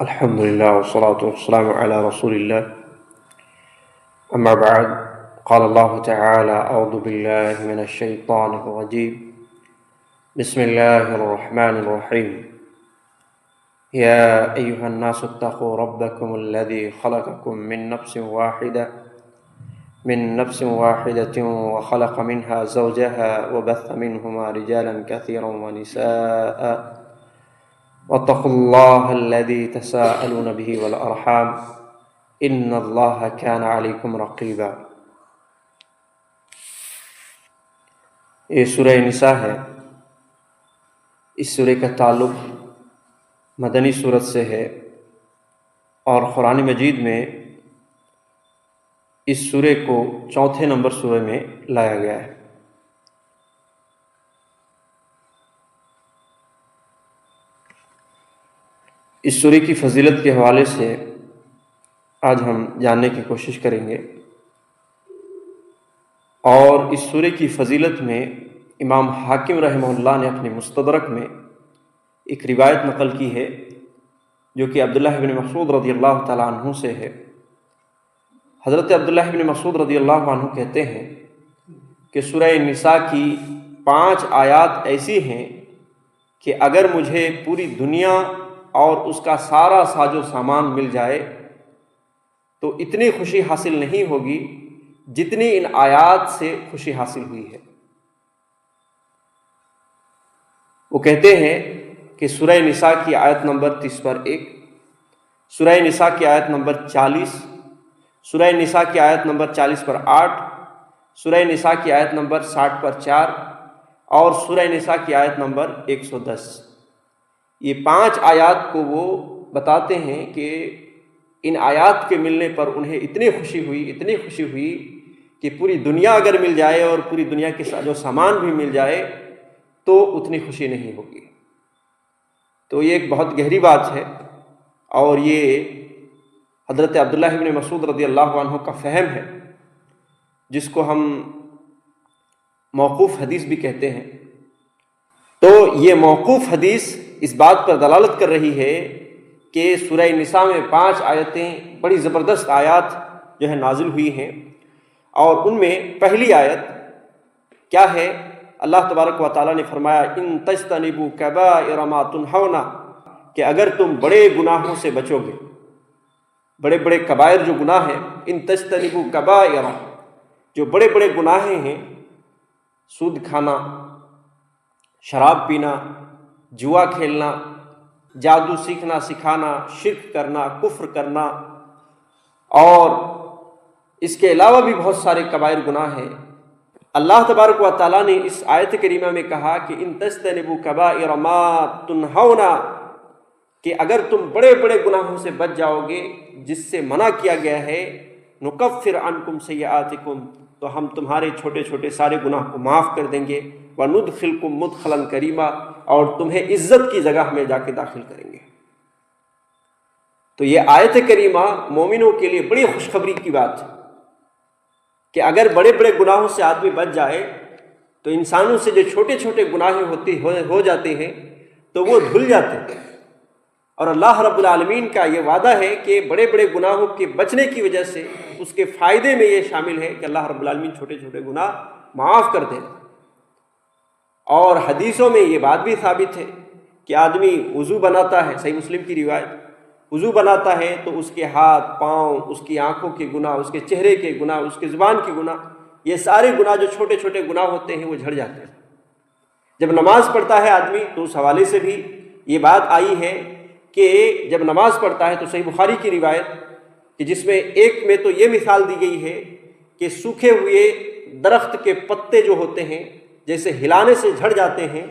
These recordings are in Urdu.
الحمد لله والصلاة والسلام على رسول الله. أما بعد، قال الله تعالى: أعوذ بالله من الشيطان الرجيم. بسم الله الرحمن الرحيم. يا أيها الناس اتقوا ربكم الذي خلقكم من نفس واحدة وخلق منها زوجها وبث منهما رجالا كثيرا ونساء واتقوا الله الذي تساءلون به والأرحام إن الله كان عليكم رقيبا. یہ سورہ نساء ہے. اس سورہ کا تعلق مدنی صورت سے ہے اور قرآن مجید میں اس سورہ کو چوتھے نمبر سورہ میں لایا گیا ہے. اس سورہ کی فضیلت کے حوالے سے آج ہم جاننے کی کوشش کریں گے، اور اس سورہ کی فضیلت میں امام حاکم رحمہ اللہ نے اپنے مستدرک میں ایک روایت نقل کی ہے جو کہ عبداللہ بن مسعود رضی اللہ تعالیٰ عنہ سے ہے. حضرت عبداللہ بن مسعود رضی اللہ عنہ کہتے ہیں کہ سورہ نساء کی 5 آیات ایسی ہیں کہ اگر مجھے پوری دنیا اور اس کا سارا ساز و سامان مل جائے تو اتنی خوشی حاصل نہیں ہوگی جتنی ان آیات سے خوشی حاصل ہوئی ہے. وہ کہتے ہیں کہ سورہ نساء کی آیت نمبر 30 پر 1، سورہ نساء کی آیت نمبر 40، سورہ نساء کی آیت نمبر 40 پر 8، سورہ نساء کی آیت نمبر 60 پر 4 اور سورہ نساء کی آیت نمبر 110. یہ 5 آیات کو وہ بتاتے ہیں کہ ان آیات کے ملنے پر انہیں اتنی خوشی ہوئی کہ پوری دنیا اگر مل جائے اور پوری دنیا کے ساز و سامان بھی مل جائے تو اتنی خوشی نہیں ہوگی. تو یہ ایک بہت گہری بات ہے، اور یہ حضرت عبداللہ بن مسعود رضی اللہ عنہ کا فہم ہے، جس کو ہم موقوف حدیث بھی کہتے ہیں. تو یہ موقوف حدیث اس بات پر دلالت کر رہی ہے کہ سورہ نساء میں 5 آیتیں بڑی زبردست آیات جو ہے نازل ہوئی ہیں، اور ان میں پہلی آیت کیا ہے؟ اللہ تبارک و تعالیٰ نے فرمایا ان تجتنبوا کبائر ما تنہون، کہ اگر تم بڑے گناہوں سے بچو گے، بڑے بڑے کبائر جو گناہ ہیں، ان تجتنبوا کبائر، جو بڑے بڑے گناہ ہیں، سود کھانا، شراب پینا، جوا کھیلنا، جادو سیکھنا سکھانا، شرک کرنا، کفر کرنا، اور اس کے علاوہ بھی بہت سارے کبائر گناہ ہیں. اللہ تبارک و تعالیٰ نے اس آیت کریمہ میں کہا کہ ان تجتنبوا کبائر ما تنہون، کہ اگر تم بڑے بڑے گناہوں سے بچ جاؤ گے جس سے منع کیا گیا ہے، نکفر عنکم سیئاتکم، تو ہم تمہارے چھوٹے چھوٹے سارے گناہ کو معاف کر دیں گے، وندخلکم مدخلا کریما، اور تمہیں عزت کی جگہ میں جا کے داخل کریں گے. تو یہ آیت کریمہ مومنوں کے لیے بڑی خوشخبری کی بات ہے کہ اگر بڑے بڑے گناہوں سے آدمی بچ جائے تو انسانوں سے جو چھوٹے چھوٹے گناہ ہو جاتے ہیں تو وہ دھل جاتے ہیں. اور اللہ رب العالمین کا یہ وعدہ ہے کہ بڑے بڑے گناہوں کے بچنے کی وجہ سے اس کے فائدے میں یہ شامل ہے کہ اللہ رب العالمین چھوٹے چھوٹے گناہ معاف کر دیں. اور حدیثوں میں یہ بات بھی ثابت ہے کہ آدمی وضو بناتا ہے، صحیح مسلم کی روایت، وضو بناتا ہے تو اس کے ہاتھ پاؤں، اس کی آنکھوں کے گناہ، اس کے چہرے کے گناہ، اس کے زبان کے گناہ، یہ سارے گناہ جو چھوٹے چھوٹے گناہ ہوتے ہیں وہ جھڑ جاتے ہیں. جب نماز پڑھتا ہے آدمی تو اس حوالے سے بھی یہ بات آئی ہے کہ جب نماز پڑھتا ہے تو صحیح بخاری کی روایت کہ جس میں ایک میں تو یہ مثال دی گئی ہے کہ سوکھے ہوئے درخت کے پتے جو ہوتے ہیں جیسے ہلانے سے جھڑ جاتے ہیں،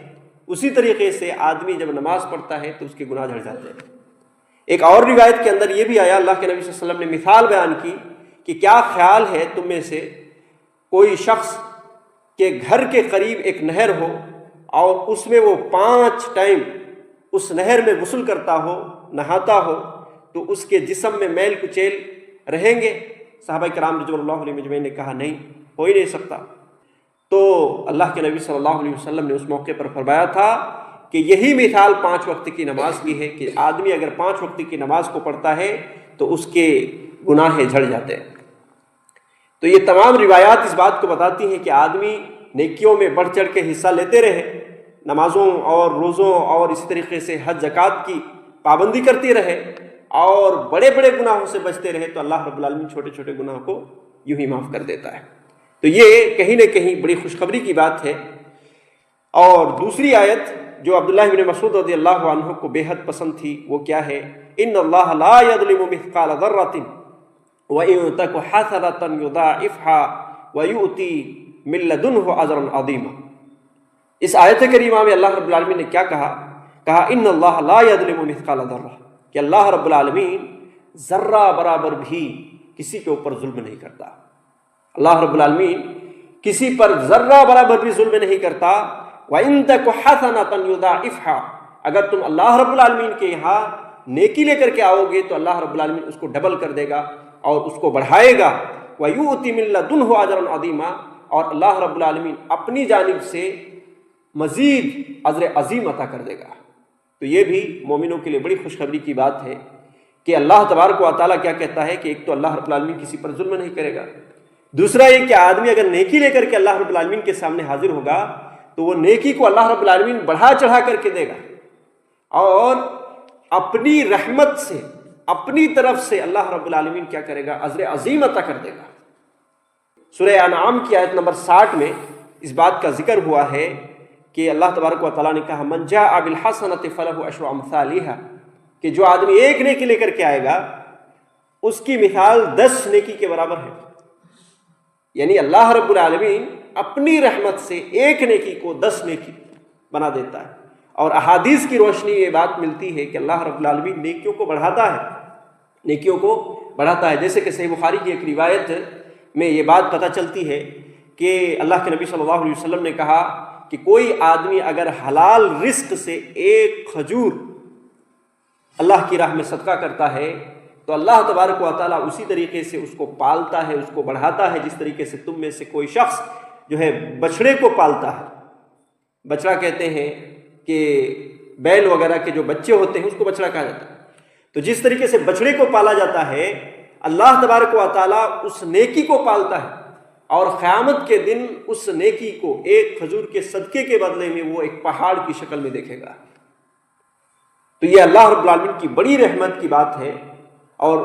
اسی طریقے سے آدمی جب نماز پڑھتا ہے تو اس کے گناہ جھڑ جاتے ہیں. ایک اور روایت کے اندر یہ بھی آیا، اللہ کے نبی صلی اللہ علیہ وسلم نے مثال بیان کی کہ کیا خیال ہے تم میں سے کوئی شخص کے گھر کے قریب ایک نہر ہو اور اس میں وہ 5 ٹائم اس نہر میں غسل کرتا ہو، نہاتا ہو، تو اس کے جسم میں میل کچیل رہیں گے؟ صحابہ کرام رضوان اللہ علیہ مجمعین نے کہا نہیں، ہو ہی نہیں سکتا. تو اللہ کے نبی صلی اللہ علیہ وسلم نے اس موقع پر فرمایا تھا کہ یہی مثال 5 وقت کی نماز کی ہے کہ آدمی اگر 5 وقت کی نماز کو پڑھتا ہے تو اس کے گناہ جھڑ جاتے ہیں۔ تو یہ تمام روایات اس بات کو بتاتی ہیں کہ آدمی نیکیوں میں بڑھ چڑھ کے حصہ لیتے رہے، نمازوں اور روزوں اور اس طریقے سے حج زکوٰۃ کی پابندی کرتی رہے اور بڑے بڑے گناہوں سے بچتے رہے تو اللہ رب العالمین چھوٹے چھوٹے گناہوں کو یوں ہی معاف کر دیتا ہے۔ تو یہ کہیں نہ کہیں بڑی خوشخبری کی بات ہے۔ اور دوسری آیت جو عبداللہ بن مسعود رضی اللہ عنہ کو بے حد پسند تھی وہ کیا ہے؟ ان اللہ لا یظلم مثقال ذرۃ وان تک حسنۃ یضاعفها ویؤتی من لدنہ اجرا عظیما۔ اس آیت کریمہ میں اللہ رب العالمین نے کیا کہا؟ ان اللہ لا یظلم مثقال ذرہ، کہ اللہ رب العالمین ذرہ برابر بھی کسی کے اوپر ظلم نہیں کرتا۔ اللہ رب العالمین کسی پر ذرہ برابر بھی ظلم نہیں کرتا۔ وَإِن تَكُ حَسَنَةً يُضَاعِفْهَا، اگر تم اللہ رب العالمین کے یہاں نیکی لے کر کے آؤ گے تو اللہ رب العالمین اس کو ڈبل کر دے گا اور اس کو بڑھائے گا۔ وَيُؤْتِ مِن لَّدُنْهُ أَجْرًا عَظِيمًا، اور اللہ رب العالمین اپنی جانب سے مزید اجر عظیم عطا کر دے گا۔ تو یہ بھی مومنوں کے لیے بڑی خوشخبری کی بات ہے کہ اللہ تبارک و تعالیٰ کیا کہتا ہے کہ ایک تو اللہ رب العالمین کسی پر ظلم نہیں کرے گا، دوسرا یہ کہ آدمی اگر نیکی لے کر کے اللہ رب العالمین کے سامنے حاضر ہوگا تو وہ نیکی کو اللہ رب العالمین بڑھا چڑھا کر کے دے گا اور اپنی رحمت سے اپنی طرف سے اللہ رب العالمین کیا کرے گا؟ اجر عظیم عطا کر دے گا۔ سورہ انعام کی آیت نمبر 60 میں اس بات کا ذکر ہوا ہے کہ اللہ تبارک و تعالیٰ نے کہا من جاء بالحسنۃ فلہ عشر امثالھا، کہ جو آدمی ایک نیکی لے کر کے آئے گا اس کی مثال 10 نیکی کے برابر ہے۔ یعنی اللہ رب العالمین اپنی رحمت سے ایک نیکی کو 10 نیکی بنا دیتا ہے۔ اور احادیث کی روشنی یہ بات ملتی ہے کہ اللہ رب العالمین نیکیوں کو بڑھاتا ہے، نیکیوں کو بڑھاتا ہے۔ جیسے کہ صحیح بخاری کی ایک روایت میں یہ بات پتہ چلتی ہے کہ اللہ کے نبی صلی اللہ علیہ وسلم نے کہا کہ کوئی آدمی اگر حلال رزق سے ایک کھجور اللہ کی راہ میں صدقہ کرتا ہے تو اللہ تبارک و تعالیٰ اسی طریقے سے اس کو پالتا ہے، اس کو بڑھاتا ہے، جس طریقے سے تم میں سے کوئی شخص جو ہے بچڑے کو پالتا ہے۔ بچڑا کہتے ہیں کہ بیل وغیرہ کے جو بچے ہوتے ہیں اس کو بچڑا کہا جاتا ہے۔ تو جس طریقے سے بچڑے کو پالا جاتا ہے اللہ تبارک و تعالیٰ اس نیکی کو پالتا ہے اور قیامت کے دن اس نیکی کو ایک کھجور کے صدقے کے بدلے میں وہ ایک پہاڑ کی شکل میں دیکھے گا۔ تو یہ اللہ رب العالمین کی بڑی رحمت کی بات ہے اور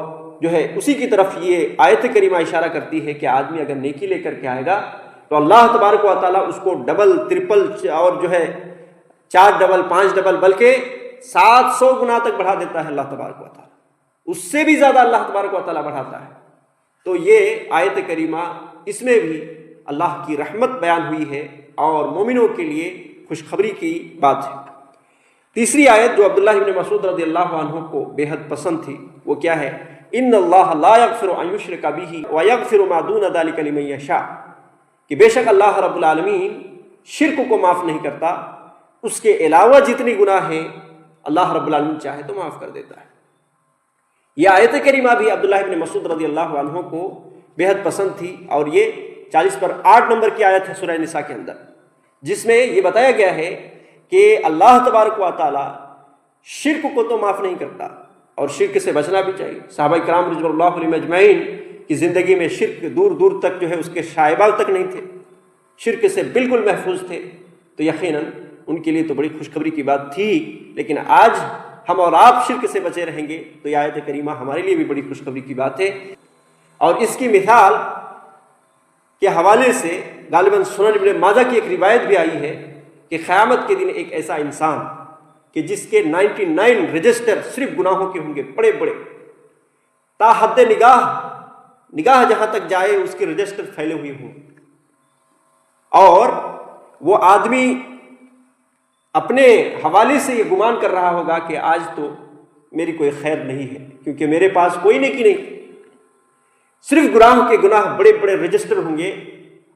جو ہے اسی کی طرف یہ آیت کریمہ اشارہ کرتی ہے کہ آدمی اگر نیکی لے کر کے آئے گا تو اللہ تبارک و تعالیٰ اس کو ڈبل ٹرپل اور جو ہے 4 ڈبل 5 ڈبل بلکہ 700 گنا تک بڑھا دیتا ہے اللہ تبارک و تعالیٰ، اس سے بھی زیادہ اللہ تبارک و تعالیٰ بڑھاتا ہے۔ تو یہ آیت کریمہ اس میں بھی اللہ کی رحمت بیان ہوئی ہے اور مومنوں کے لیے خوشخبری کی بات ہے۔ تیسری آیت جو عبداللہ بن مسعود رضی اللہ عنہ کو بے حد پسند تھی وہ کیا ہے؟ ان اللہ لا یغفر ان یشرک بہ ویغفر ما دون ذلک لمن یشاء، کہ بے شک اللہ رب العالمین شرک کو معاف نہیں کرتا، اس کے علاوہ جتنی گناہ ہیں اللہ رب العالمین چاہے تو معاف کر دیتا ہے۔ یہ آیت کریمہ بھی عبداللہ بن مسعود رضی اللہ عنہ کو بے حد پسند تھی اور یہ 40/8 نمبر کی آیت ہے سورہ نساء کے اندر، جس میں یہ بتایا گیا ہے کہ اللہ تبارک و تعالی شرک کو تو معاف نہیں کرتا اور شرک سے بچنا بھی چاہیے۔ صحابہ کرام رضوان اللہ علیہم اجمعین کی زندگی میں شرک دور دور تک جو ہے اس کے شائبہ تک نہیں تھے، شرک سے بالکل محفوظ تھے، تو یقیناً ان کے لیے تو بڑی خوشخبری کی بات تھی۔ لیکن آج ہم اور آپ شرک سے بچے رہیں گے تو یہ آیت کریمہ ہمارے لیے بھی بڑی خوشخبری کی بات ہے۔ اور اس کی مثال کے حوالے سے غالباً سنن ابن ماجہ کی ایک روایت بھی آئی ہے کہ قیامت کے دن ایک ایسا انسان کہ جس کے 99 رجسٹر صرف گناہوں کے ہوں گے، بڑے بڑے، تا حد نگاہ جہاں تک جائے اس کے رجسٹر پھیلے ہوئے ہوں، اور وہ آدمی اپنے حوالے سے یہ گمان کر رہا ہوگا کہ آج تو میری کوئی خیر نہیں ہے کیونکہ میرے پاس کوئی نیکی نہیں، صرف گناہ کے گناہ بڑے بڑے رجسٹر ہوں گے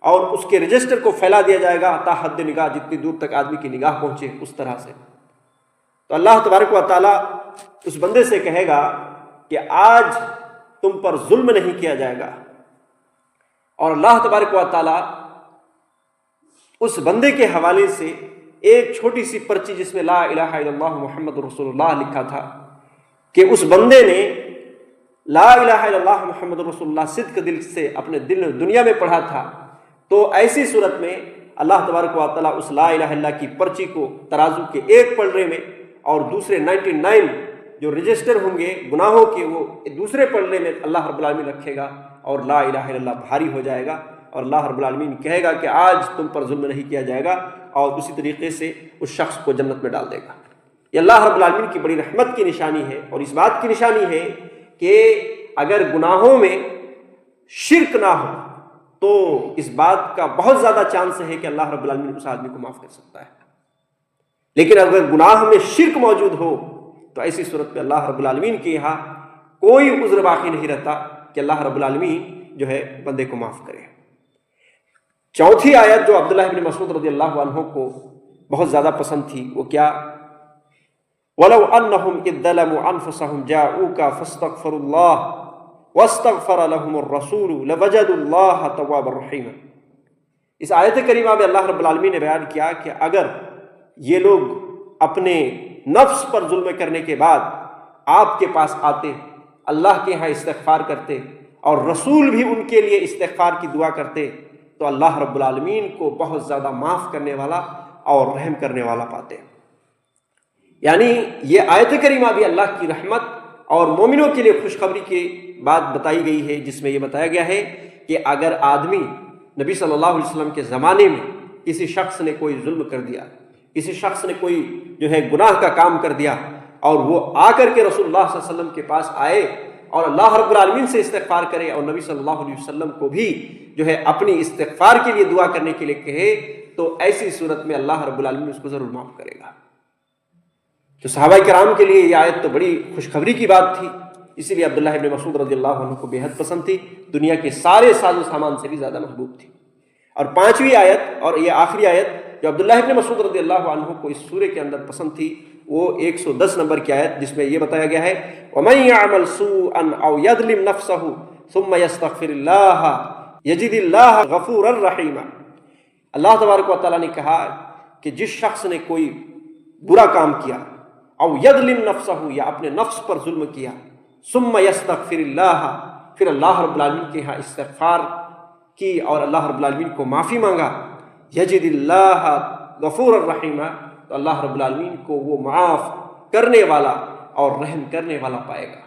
اور اس کے رجسٹر کو پھیلا دیا جائے گا تا حد نگاہ، جتنی دور تک آدمی کی نگاہ پہنچے اس طرح سے۔ تو اللہ تبارک و تعالیٰ اس بندے سے کہے گا کہ آج تم پر ظلم نہیں کیا جائے گا، اور اللہ تبارک و تعالیٰ اس بندے کے حوالے سے ایک چھوٹی سی پرچی جس میں لا الہ الا اللہ محمد رسول اللہ لکھا تھا کہ اس بندے نے لا الہ الا اللہ محمد رسول اللہ صدق دل سے اپنے دنیا میں پڑھا تھا، تو ایسی صورت میں اللہ تبارک و تعالیٰ اس لا الہ الا اللہ کی پرچی کو ترازو کے ایک پلڑے میں اور دوسرے 99 جو رجسٹر ہوں گے گناہوں کے وہ دوسرے پلڑے میں اللہ رب العالمین رکھے گا، اور لا الہ الا اللہ بھاری ہو جائے گا، اور اللہ رب العالمین کہے گا کہ آج تم پر ظلم نہیں کیا جائے گا، اور اسی طریقے سے اس شخص کو جنت میں ڈال دے گا۔ یہ اللہ رب العالمین کی بڑی رحمت کی نشانی ہے، اور اس بات کی نشانی ہے کہ اگر گناہوں میں شرک نہ ہو تو اس بات کا بہت زیادہ چانس ہے کہ اللہ رب العالمین اس آدمی کو معاف کر سکتا ہے، لیکن اگر گناہ میں شرک موجود ہو تو ایسی صورت میں اللہ رب العالمین کے یہاں کوئی عذر باقی نہیں رہتا کہ اللہ رب العالمین جو ہے بندے کو معاف کرے۔ چوتھی آیت جو عبداللہ بن مسعود رضی اللہ عنہ کو بہت زیادہ پسند تھی وہ کیا؟ وَلَوْ أَنَّهُمْ إِذْ ظَلَمُوا أَنفُسَهُمْ جَاءُوكَ فَاسْتَغْفَرُوا اللَّهَ وَاسْتَغْفَرَ لَهُمُ الرَّسُولُ لَوَجَدُوا اللَّهَ تَوَّابًا رَحِيمًا۔ اس آیت کریمہ میں اللہ رب العالمین نے بیان کیا کہ اگر یہ لوگ اپنے نفس پر ظلم کرنے کے بعد آپ کے پاس آتے، اللہ کے ہاں استغفار کرتے اور رسول بھی ان کے لیے استغفار کی دعا کرتے، تو اللہ رب العالمین کو بہت زیادہ معاف کرنے والا اور رحم کرنے والا پاتے۔ یعنی یہ آیت کریمہ بھی اللہ کی رحمت اور مومنوں کے لیے خوشخبری کی بات بتائی گئی ہے، جس میں یہ بتایا گیا ہے کہ اگر آدمی نبی صلی اللہ علیہ وسلم کے زمانے میں کسی شخص نے کوئی ظلم کر دیا، کسی شخص نے کوئی جو ہے گناہ کا کام کر دیا، اور وہ آ کر کے رسول اللہ صلی اللہ علیہ وسلم کے پاس آئے اور اللہ رب العالمین سے استغفار کرے، اور نبی صلی اللہ علیہ وسلم کو بھی جو ہے اپنی استغفار کے لیے دعا کرنے کے لیے کہے، تو ایسی صورت میں اللہ رب العالمین اس کو ضرور معاف کرے گا۔ تو صحابہ کرام کے لیے یہ آیت تو بڑی خوشخبری کی بات تھی، اسی لیے عبداللہ ابن مسعود رضی اللہ عنہ کو بے حد پسند تھی، دنیا کے سارے ساز و سامان سے بھی زیادہ محبوب تھی۔ اور پانچویں آیت اور یہ آخری آیت جو عبداللہ ابن مسعود رضی اللہ عنہ کو اس سورے کے اندر پسند تھی، وہ 110 نمبر کی آیت، جس میں یہ بتایا گیا ہے وَمَن يَعْمَلْ سُوءًا أَوْ يَظْلِمْ نَفْسَهُ ثُمَّ يَسْتَغْفِرِ اللَّهَ يَجِدِ اللَّهَ غَفُورًا رَحِيمًا۔ اللہ تبارک و تعالیٰ نے کہا کہ جس شخص نے کوئی برا کام کیا، او یظلم نفسہ یا اپنے نفس پر ظلم کیا، ثم یستغفر اللہ پھر اللہ رب العالمین کے ہاں استغفار کی اور اللہ رب العالمین کو معافی مانگا، یجد اللہ غفور الرحیم، تو اللہ رب العالمین کو وہ معاف کرنے والا اور رحم کرنے والا پائے گا۔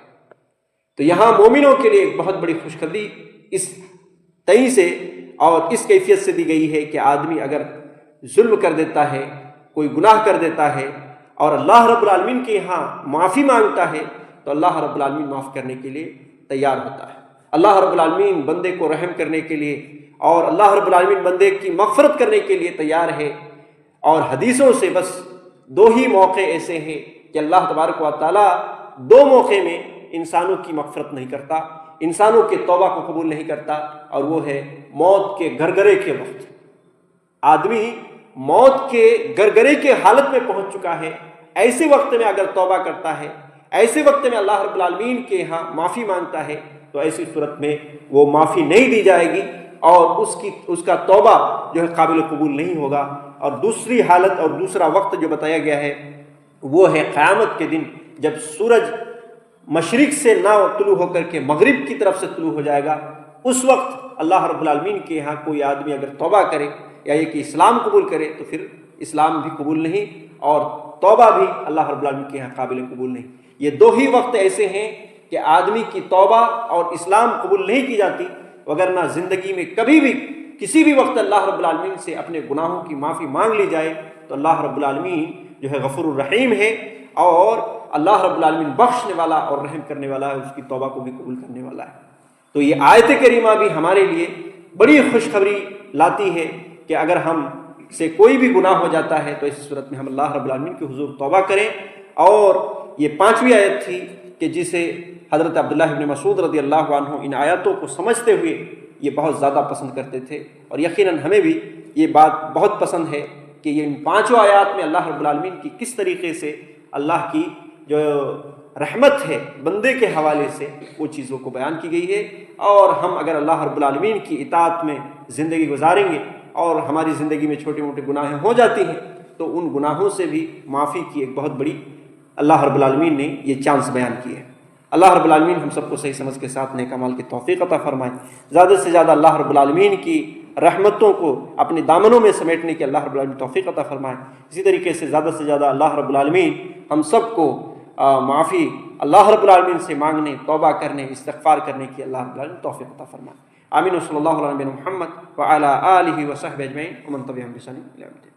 تو یہاں مومنوں کے لیے ایک بہت بڑی خوشخبری اس تئیں سے اور اس کیفیت سے دی گئی ہے کہ آدمی اگر ظلم کر دیتا ہے، کوئی گناہ کر دیتا ہے اور اللہ رب العالمین کے یہاں معافی مانگتا ہے، تو اللہ رب العالمین معاف کرنے کے لیے تیار ہوتا ہے۔ اللہ رب العالمین بندے کو رحم کرنے کے لیے اور اللہ رب العالمین بندے کی مغفرت کرنے کے لیے تیار ہے۔ اور حدیثوں سے بس دو ہی موقع ایسے ہیں کہ اللہ تبارک و تعالیٰ دو موقع میں انسانوں کی مغفرت نہیں کرتا، انسانوں کے توبہ کو قبول نہیں کرتا، اور وہ ہے موت کے گرگرے کے وقت۔ آدمی موت کے گرگرے کے حالت میں پہنچ چکا ہے، ایسے وقت میں اگر توبہ کرتا ہے، ایسے وقت میں اللہ رب العالمین کے ہاں معافی مانگتا ہے، تو ایسی صورت میں وہ معافی نہیں دی جائے گی اور اس کا توبہ جو ہے قابل قبول نہیں ہوگا۔ اور دوسری حالت اور دوسرا وقت جو بتایا گیا ہے وہ ہے قیامت کے دن، جب سورج مشرق سے نہ طلوع ہو کر کے مغرب کی طرف سے طلوع ہو جائے گا۔ اس وقت اللہ رب العالمین کے یہاں کوئی آدمی اگر توبہ کرے یا یہ کہ اسلام قبول کرے، تو پھر اسلام بھی قبول نہیں اور توبہ بھی اللہ رب العالمین کے یہاں قابل قبول نہیں۔ یہ دو ہی وقت ایسے ہیں کہ آدمی کی توبہ اور اسلام قبول نہیں کی جاتی، وگرنہ زندگی میں کبھی بھی کسی بھی وقت اللہ رب العالمین سے اپنے گناہوں کی معافی مانگ لی جائے تو اللہ رب العالمین جو ہے غفور الرحیم ہے، اور اللہ رب العالمین بخشنے والا اور رحم کرنے والا ہے، اس کی توبہ کو بھی قبول کرنے والا ہے۔ تو یہ آیت کریمہ بھی ہمارے لیے بڑی خوشخبری لاتی ہے کہ اگر ہم سے کوئی بھی گناہ ہو جاتا ہے تو اس صورت میں ہم اللہ رب العالمین کے حضور توبہ کریں۔ اور یہ پانچویں آیت تھی کہ جسے حضرت عبداللہ ابن مسعود رضی اللہ عنہ ان آیاتوں کو سمجھتے ہوئے یہ بہت زیادہ پسند کرتے تھے، اور یقیناً ہمیں بھی یہ بات بہت پسند ہے کہ یہ ان پانچوں آیات میں اللہ رب العالمین کی کس طریقے سے اللہ کی جو رحمت ہے بندے کے حوالے سے وہ چیزوں کو بیان کی گئی ہے۔ اور ہم اگر اللہ رب العالمین کی اطاعت میں زندگی گزاریں گے اور ہماری زندگی میں چھوٹی موٹی گناہیں ہو جاتی ہیں تو ان گناہوں سے بھی معافی کی ایک بہت بڑی اللہ رب العالمین نے یہ چانس بیان کی ہے۔ اللہ رب العالمین ہم سب کو صحیح سمجھ کے ساتھ نیک اعمال کی توفیق عطا فرمائے، زیادہ سے زیادہ اللہ رب العالمین کی رحمتوں کو اپنے دامنوں میں سمیٹنے کی اللہ رب العالمین توفیق عطا فرمائے۔ اسی طریقے سے زیادہ اللہ رب العالمین ہم سب کو معافی اللہ رب العالمین سے مانگنے، توبہ کرنے، استغفار کرنے کی اللہ رب العالمین توفیق عطا فرمائے۔ آمین و صلی اللہ علیہ محمد وعلی آلہ وصحبہ اجمعین ومن تبعہم بإحسان الی یوم الدین۔